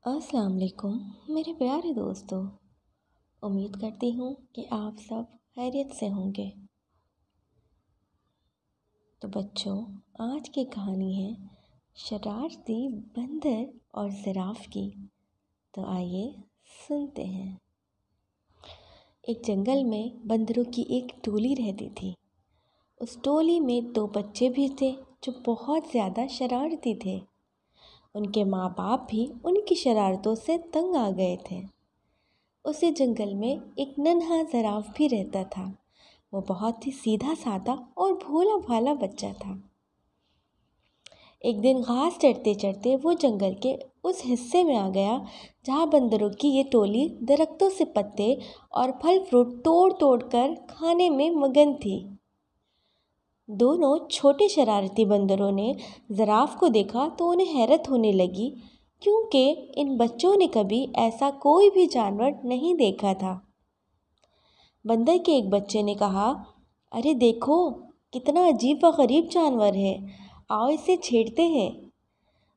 السلام علیکم میرے پیارے دوستو، امید کرتی ہوں کہ آپ سب خیریت سے ہوں گے۔ تو بچوں، آج کی کہانی ہے شرارتی بندر اور زراف کی۔ تو آئیے سنتے ہیں۔ ایک جنگل میں بندروں کی ایک ٹولی رہتی تھی۔ اس ٹولی میں 2 بچے بھی تھے جو بہت زیادہ شرارتی تھے۔ ان کے ماں باپ بھی ان کی شرارتوں سے تنگ آ گئے تھے۔ اسی جنگل میں ایک ننھا زراف بھی رہتا تھا۔ وہ بہت ہی سیدھا سادہ اور بھولا بھالا بچہ تھا۔ ایک دن گھاس چرتے چرتے وہ جنگل کے اس حصے میں آ گیا جہاں بندروں کی یہ ٹولی درختوں سے پتے اور پھل فروٹ توڑ توڑ کر کھانے میں مگن تھی۔ دونوں چھوٹے شرارتی بندروں نے زراف کو دیکھا تو انہیں حیرت ہونے لگی، کیونکہ ان بچوں نے کبھی ایسا کوئی بھی جانور نہیں دیکھا تھا۔ بندر کے ایک بچے نے کہا، "ارے دیکھو، کتنا عجیب و غریب جانور ہے، آؤ اسے چھیڑتے ہیں۔"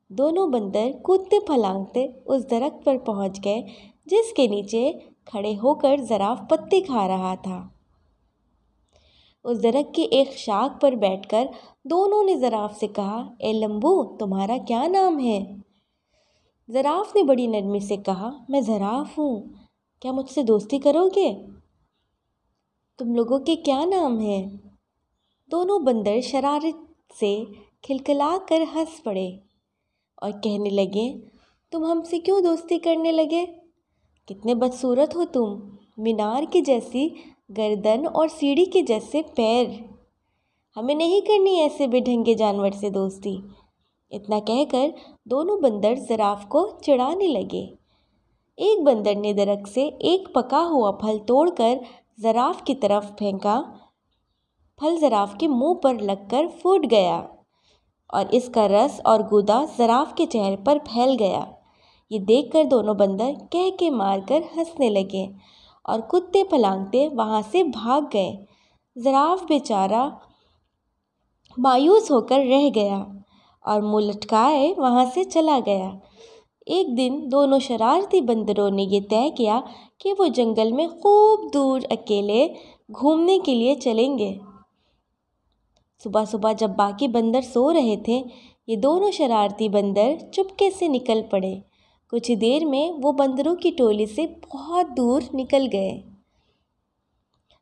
دونوں بندر کودتے پھلانگتے اس درخت پر پہنچ گئے جس کے نیچے کھڑے ہو کر زراف پتے کھا رہا تھا۔ اس درخت کی ایک شاخ پر بیٹھ کر دونوں نے زراف سے کہا، "اے لمبو، تمہارا کیا نام ہے؟" زراف نے بڑی نرمی سے کہا، "میں زراف ہوں، کیا مجھ سے دوستی کرو گے؟ تم لوگوں کے کیا نام ہیں؟" دونوں بندر شرارت سے کھلکھلا کر ہنس پڑے اور کہنے لگے، "تم ہم سے کیوں دوستی کرنے لگے؟ کتنے بدصورت ہو تم، مینار کی جیسی گردن اور سیڑھی کے جیسے پیر۔ ہمیں نہیں کرنی ایسے بے ڈھنگے جانور سے دوستی۔" اتنا کہہ کر دونوں بندر زراف کو چڑھانے لگے۔ ایک بندر نے درخت سے ایک پکا ہوا پھل توڑ کر زراف کی طرف پھینکا۔ پھل زراف کے منہ پر لگ کر پھوٹ گیا اور اس کا رس اور گودا زراف کے چہرے پر پھیل گیا۔ یہ دیکھ کر دونوں بندر کہکے مار کر ہنسنے لگے اور کودتے پھلانگتے وہاں سے بھاگ گئے۔ زراف بیچارہ مایوس ہو کر رہ گیا اور منہ لٹکائے وہاں سے چلا گیا۔ ایک دن دونوں شرارتی بندروں نے یہ طے کیا کہ وہ جنگل میں خوب دور اکیلے گھومنے کے لیے چلیں گے۔ صبح صبح جب باقی بندر سو رہے تھے، یہ دونوں شرارتی بندر چپکے سے نکل پڑے۔ کچھ ہی دیر میں وہ بندروں کی ٹولی سے بہت دور نکل گئے۔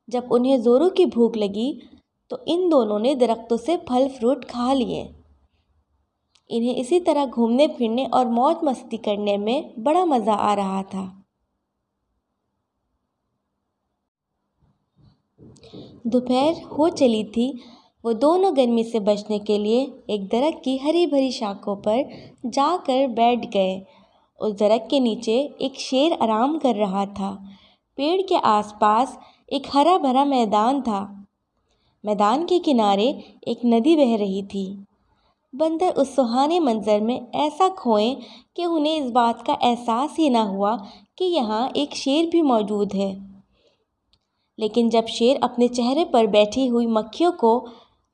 جب انہیں زوروں کی بھوک لگی تو ان دونوں نے درختوں سے پھل فروٹ کھا لیے۔ انہیں اسی طرح گھومنے پھرنے اور موج مستی کرنے میں بڑا مزہ آ رہا تھا۔ دوپہر ہو چلی تھی۔ وہ دونوں گرمی سے بچنے کے لیے ایک درخت کی ہری بھری شاخوں پر جا کر بیٹھ گئے۔ اس درخت کے نیچے ایک شیر آرام کر رہا تھا۔ پیڑ کے آس پاس ایک ہرا بھرا میدان تھا۔ میدان کے کنارے ایک ندی بہہ رہی تھی۔ بندر اس سہانے منظر میں ایسا کھوئے کہ انہیں اس بات کا احساس ہی نہ ہوا کہ یہاں ایک شیر بھی موجود ہے۔ لیکن جب شیر اپنے چہرے پر بیٹھی ہوئی مکھیوں کو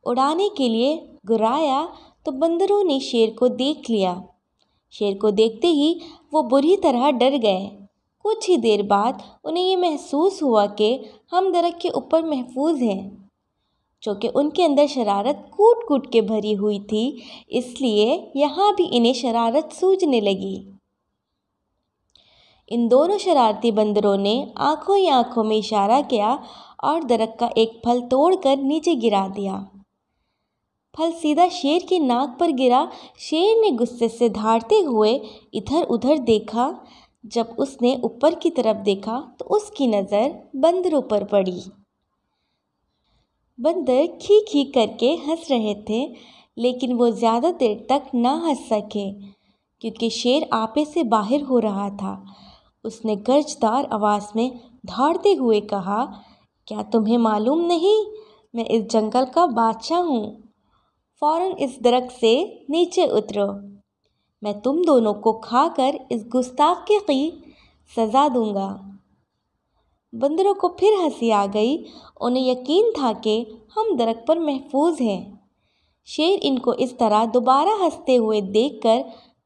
اڑانے کے لیے گرایا تو بندروں نے شیر کو دیکھ لیا۔ شیر کو دیکھتے ہی وہ بری طرح ڈر گئے۔ کچھ ہی دیر بعد انہیں یہ محسوس ہوا کہ ہم درخت کے اوپر محفوظ ہیں۔ چونکہ ان کے اندر شرارت کوٹ کوٹ کے بھری ہوئی تھی، اس لیے یہاں بھی انہیں شرارت سوجنے لگی۔ ان دونوں شرارتی بندروں نے آنکھوں ہی آنکھوں میں اشارہ کیا اور درخت کا ایک پھل توڑ کر نیچے گرا دیا۔ پھل سیدھا شیر کی ناک پر گرا۔ شیر نے غصے سے دھاڑتے ہوئے ادھر ادھر دیکھا۔ جب اس نے اوپر کی طرف دیکھا تو اس کی نظر بندروں پر پڑی۔ بندر کھی کھی کر کے ہنس رہے تھے، لیکن وہ زیادہ دیر تک نہ ہنس سکے کیونکہ شیر آپے سے باہر ہو رہا تھا۔ اس نے گرجدار آواز میں دھاڑتے ہوئے کہا، "کیا تمہیں معلوم نہیں، میں اس جنگل کا بادشاہ ہوں؟ فوراً اس درخت سے نیچے اترو، میں تم دونوں کو کھا کر اس گستاخی کی سزا دوں گا۔" بندروں کو پھر ہنسی آ گئی۔ انہیں یقین تھا کہ ہم درخت پر محفوظ ہیں۔ شیر ان کو اس طرح دوبارہ ہنستے ہوئے دیکھ کر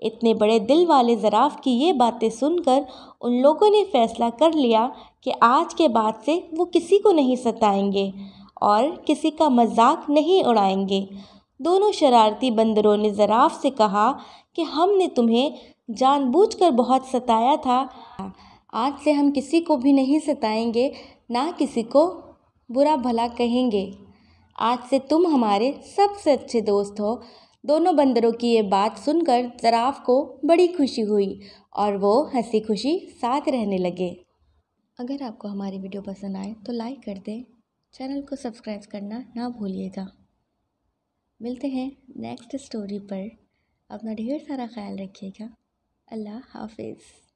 اتنے بڑے دل والے زراف کی یہ باتیں سن کر ان لوگوں نے فیصلہ کر لیا کہ آج کے بعد سے وہ کسی کو نہیں ستائیں گے اور کسی کا مذاق نہیں اڑائیں گے۔ دونوں شرارتی بندروں نے زراف سے کہا کہ ہم نے تمہیں جان بوجھ کر بہت ستایا تھا، آج سے ہم کسی کو بھی نہیں ستائیں گے، نہ کسی کو برا بھلا کہیں گے۔ آج سے تم ہمارے سب سے اچھے دوست ہو۔ دونوں بندروں کی یہ بات سن کر زراف کو بڑی خوشی ہوئی اور وہ ہنسی خوشی ساتھ رہنے لگے۔ اگر آپ کو ہماری ویڈیو پسند آئے تو لائک کر دیں، چینل کو سبسکرائب کرنا نہ بھولیے گا۔ ملتے ہیں نیکسٹ اسٹوری پر۔ اپنا ڈھیر سارا خیال رکھیے گا۔ اللہ حافظ۔